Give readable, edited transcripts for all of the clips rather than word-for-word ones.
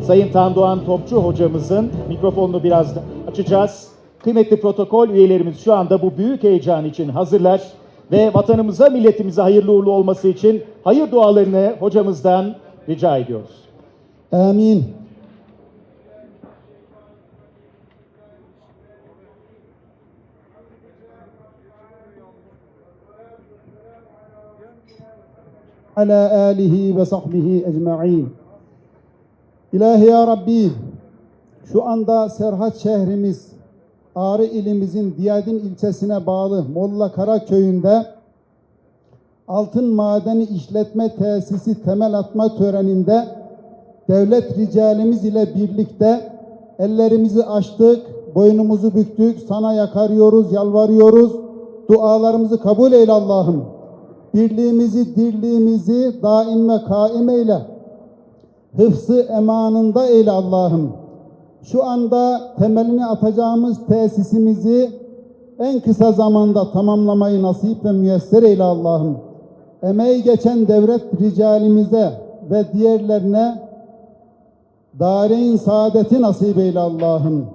Sayın Tandoğan Topçu hocamızın mikrofonunu biraz açacağız. Kıymetli protokol üyelerimiz şu anda bu büyük heyecan için hazırlar ve vatanımıza, milletimize hayırlı uğurlu olması için hayır dualarını hocamızdan rica ediyoruz. Amin. Ala alihi ve sahbihi ecma'in. İlahi ya Rabbi, şu anda Serhat şehrimiz, Ağrı ilimizin Diyadin ilçesine bağlı Molla Kara köyünde altın madeni işletme tesisi temel atma töreninde devlet ricalimiz ile birlikte ellerimizi açtık, boynumuzu büktük, sana yakarıyoruz, yalvarıyoruz. Dualarımızı kabul eyle Allah'ım. Birliğimizi, dirliğimizi daim ve kaim eyle. Hıfzı emanında eyle Allah'ım. Şu anda temelini atacağımız tesisimizi en kısa zamanda tamamlamayı nasip ve müyesser eyle Allah'ım. Emeği geçen devlet ricalimize ve diğerlerine darein saadeti nasip eyle Allah'ım.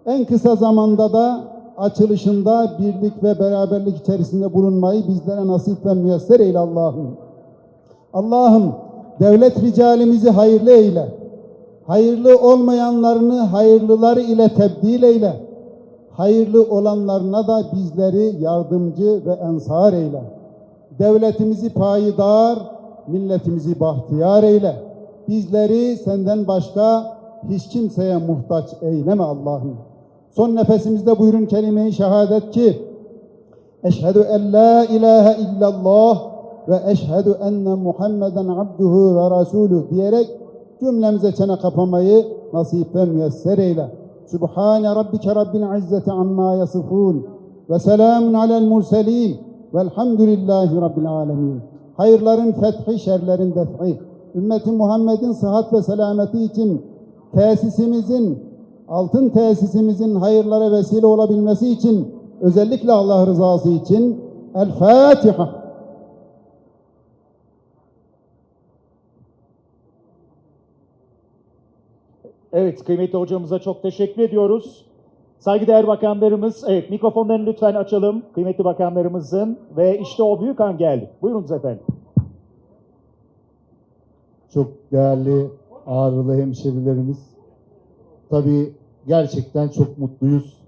En kısa zamanda da açılışında birlik ve beraberlik içerisinde bulunmayı bizlere nasip ve müyesser eyle Allah'ım. Allah'ım devlet ricalimizi hayırlı eyle. Hayırlı olmayanlarını hayırlıları ile tebdil eyle. Hayırlı olanlarına da bizleri yardımcı ve ensar eyle. Devletimizi payidar, milletimizi bahtiyar eyle. Bizleri senden başka hiç kimseye muhtaç eyleme Allah'ım. Son nefesimizde buyurun kelime-i şehadet ki eşhedü en la ilahe illallah ve eşhedü enne Muhammeden abduhu ve rasulü diyerek cümlemize çene kapamayı nasip ve müyesser eyle. Sübhane rabbike rabbil izzeti amma yasifun ve selamun alel murselin velhamdülillahi rabbil alemin. Hayırların fethi, şerlerin def'i, ümmeti Muhammed'in sıhhat ve selameti için tesisimizin, altın tesisimizin hayırlara vesile olabilmesi için, özellikle Allah rızası için El Fatiha. Evet, kıymetli hocamıza çok teşekkür ediyoruz. Saygıdeğer bakanlarımız, evet mikrofonlarını lütfen açalım. Kıymetli bakanlarımızın ve işte o büyük an geldi. Buyurunuz efendim. Çok değerli Ağrılı hemşerilerimiz, tabii gerçekten çok mutluyuz.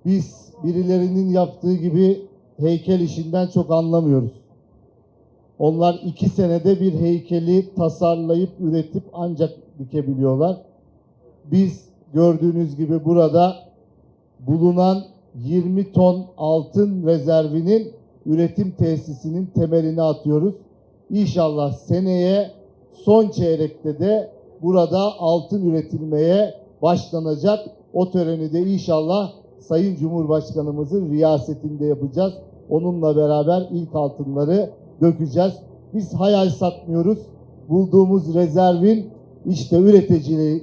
Biz birilerinin yaptığı gibi heykel işinden çok anlamıyoruz. Onlar 2 senede bir heykeli tasarlayıp, üretip ancak dikebiliyorlar. Biz gördüğünüz gibi burada bulunan 20 ton altın rezervinin üretim tesisinin temelini atıyoruz. İnşallah seneye son çeyrekte de burada altın üretilmeye başlanacak. O töreni de inşallah Sayın Cumhurbaşkanımızın riyasetinde yapacağız. Onunla beraber ilk altınları dökeceğiz. Biz hayal satmıyoruz. Bulduğumuz rezervin işte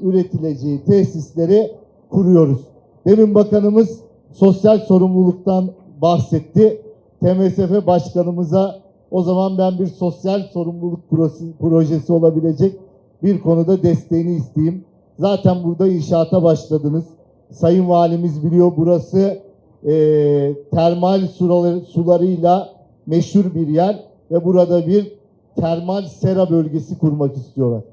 üretileceği tesisleri kuruyoruz. Demin bakanımız sosyal sorumluluktan bahsetti. TMSF başkanımıza o zaman ben bir sosyal sorumluluk projesi olabilecek bir konuda desteğini isteyeyim. Zaten burada inşaata başladınız. Sayın Valimiz biliyor, burası termal sularıyla meşhur bir yer ve burada bir termal sera bölgesi kurmak istiyorlar.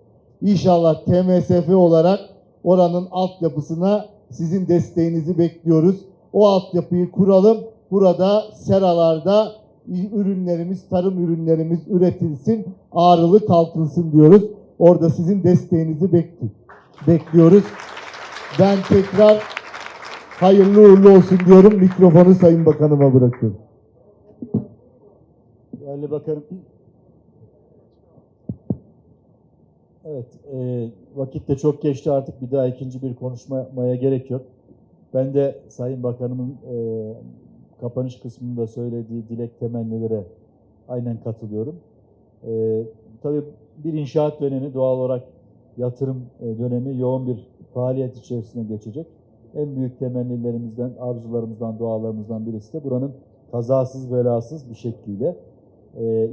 İnşallah TMSF olarak oranın altyapısına sizin desteğinizi bekliyoruz. O altyapıyı kuralım. Burada seralarda ürünlerimiz, tarım ürünlerimiz üretilsin, Ağrılı kalkınsın diyoruz. Orada sizin desteğinizi bekliyoruz. Ben tekrar hayırlı uğurlu olsun diyorum. Mikrofonu Sayın Bakanıma bırakıyorum. Değerli Bakanım, evet, vakit de çok geçti, artık bir daha ikinci bir konuşmaya gerek yok. Ben de Sayın Bakanımın kapanış kısmında söylediği dilek temennilere aynen katılıyorum. Tabii bir inşaat dönemi, doğal olarak yatırım dönemi, yoğun bir faaliyet içerisine geçecek. En büyük temennilerimizden, arzularımızdan, dualarımızdan birisi de buranın kazasız belasız bir şekilde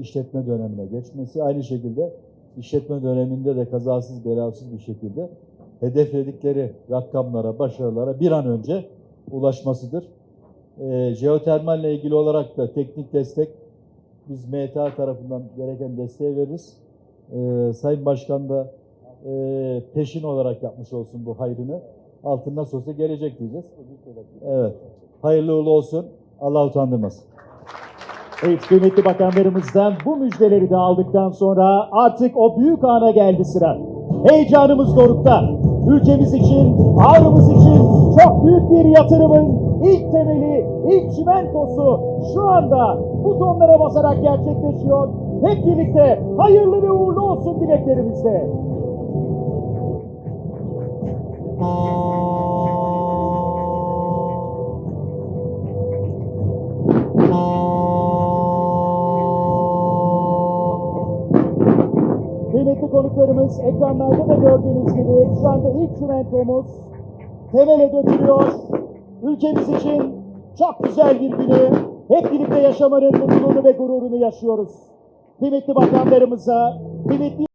işletme dönemine geçmesi. Aynı şekilde işletme döneminde de kazasız belasız bir şekilde hedefledikleri rakamlara, başarılara bir an önce ulaşmasıdır. Jeotermalle ilgili olarak da teknik destek, biz MTA tarafından gereken desteği veririz. Sayın Başkan da peşin olarak yapmış olsun bu hayrını. Altından sonrası gelecek diyeceğiz. Evet. Hayırlı uğurlu olsun. Allah utandırmasın. Evet, kıymetli bakanlarımızdan bu müjdeleri de aldıktan sonra artık o büyük ana geldi sıra. Heyecanımız dorukta. Ülkemiz için, Ağrımız için çok büyük bir yatırımın ilk temeli, ilk çimentosu şu anda butonlara basarak gerçekleşiyor. Hep birlikte hayırlı ve uğurlu olsun dileklerimizle. Kıymetli konuklarımız, ekranlarda da gördüğünüz gibi şu anda ilk çimentomuz temele dökülüyor. Ülkemiz için çok güzel bir günü hep birlikte yaşamanın mutluluğunu ve gururunu yaşıyoruz. Kıymetli bakanlarımıza, kıymetli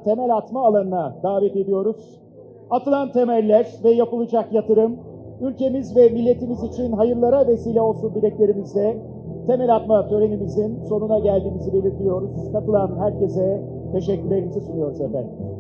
temel atma alanına davet ediyoruz. Atılan temeller ve yapılacak yatırım ülkemiz ve milletimiz için hayırlara vesile olsun dileklerimizle temel atma törenimizin sonuna geldiğimizi belirtiyoruz. Katılan herkese teşekkürlerimizi sunuyoruz efendim.